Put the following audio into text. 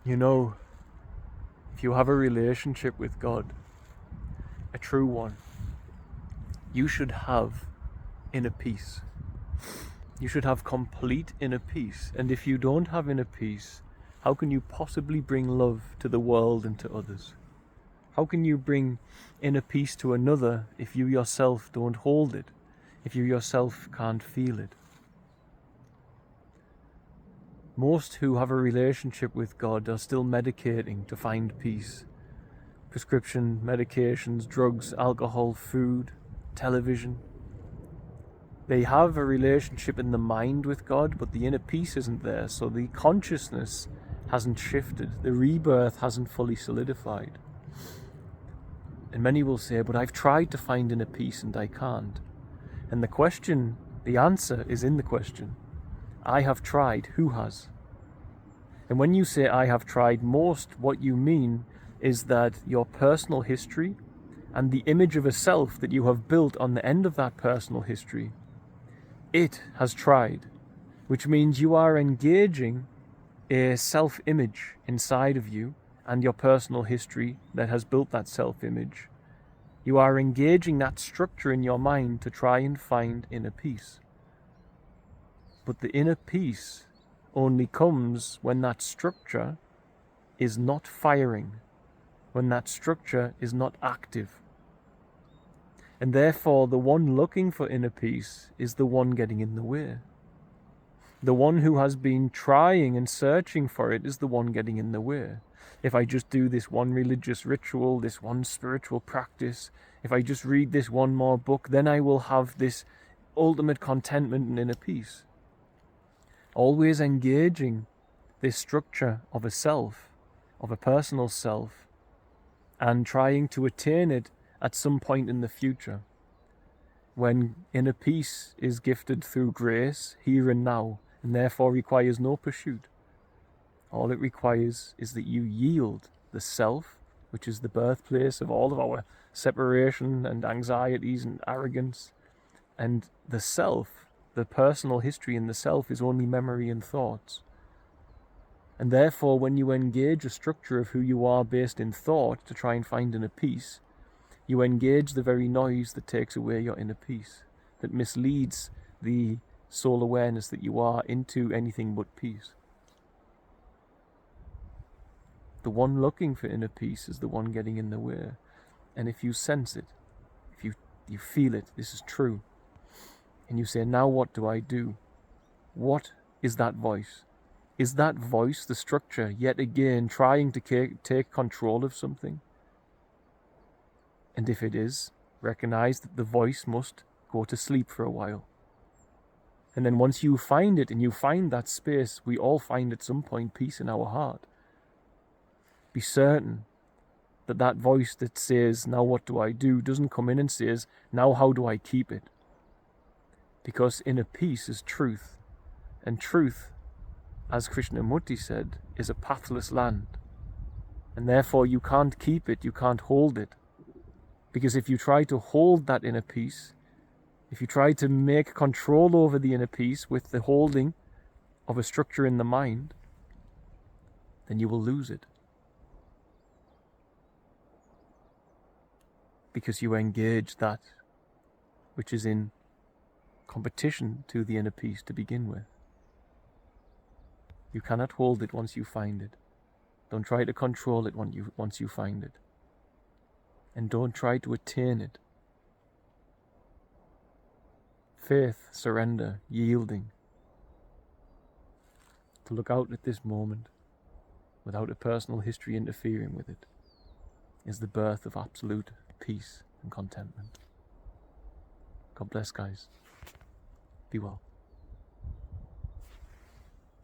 You know, if you have a relationship with God, a true one, you should have inner peace. You should have complete inner peace. And if you don't have inner peace, how can you possibly bring love to the world and to others? How can you bring inner peace to another if you yourself don't hold it, if you yourself can't feel it? Most who have a relationship with God are still medicating to find peace. Prescription medications, drugs, alcohol, food, television. They have a relationship in the mind with God, but the inner peace isn't there, so the consciousness hasn't shifted. The rebirth hasn't fully solidified. And many will say, but I've tried to find inner peace and I can't. And the answer is in the question. I have tried. Who has? And when you say I have tried, most what you mean is that your personal history and the image of a self that you have built on the end of that personal history, it has tried, which means you are engaging a self-image inside of you and your personal history that has built that self-image. You are engaging that structure in your mind to try and find inner peace. But the inner peace only comes when that structure is not firing, when that structure is not active. And therefore, the one looking for inner peace is the one getting in the way. The one who has been trying and searching for it is the one getting in the way. If I just do this one religious ritual, this one spiritual practice, if I just read this one more book, then I will have this ultimate contentment and inner peace. Always engaging this structure of a self, of a personal self, and trying to attain it at some point in the future, when inner peace is gifted through grace here and now, and therefore requires no pursuit. All it requires is that you yield the self, which is the birthplace of all of our separation and anxieties and arrogance, and the self, the personal history in the self, is only memory and thoughts. And therefore, when you engage a structure of who you are based in thought to try and find inner peace, you engage the very noise that takes away your inner peace, that misleads the soul awareness that you are into anything but peace. The one looking for inner peace is the one getting in the way. And if you sense it, if you feel it, this is true, and you say, now what do I do? What is that voice? Is that voice the structure yet again trying to take control of something? And if it is, recognize that the voice must go to sleep for a while. And then once you find it and you find that space, we all find at some point peace in our heart. Be certain that that voice that says, now what do I do, doesn't come in and says, now how do I keep it? Because inner peace is truth. And truth, as Krishnamurti said, is a pathless land. And therefore you can't keep it, you can't hold it. Because if you try to hold that inner peace, if you try to make control over the inner peace with the holding of a structure in the mind, then you will lose it. Because you engage that which is in competition to the inner peace to begin with. You cannot hold it once you find it. Don't try to control it once you find it. And don't try to attain it. Faith, surrender, yielding. To look out at this moment, without a personal history interfering with it, is the birth of absolute peace and contentment. God bless, guys. Be well.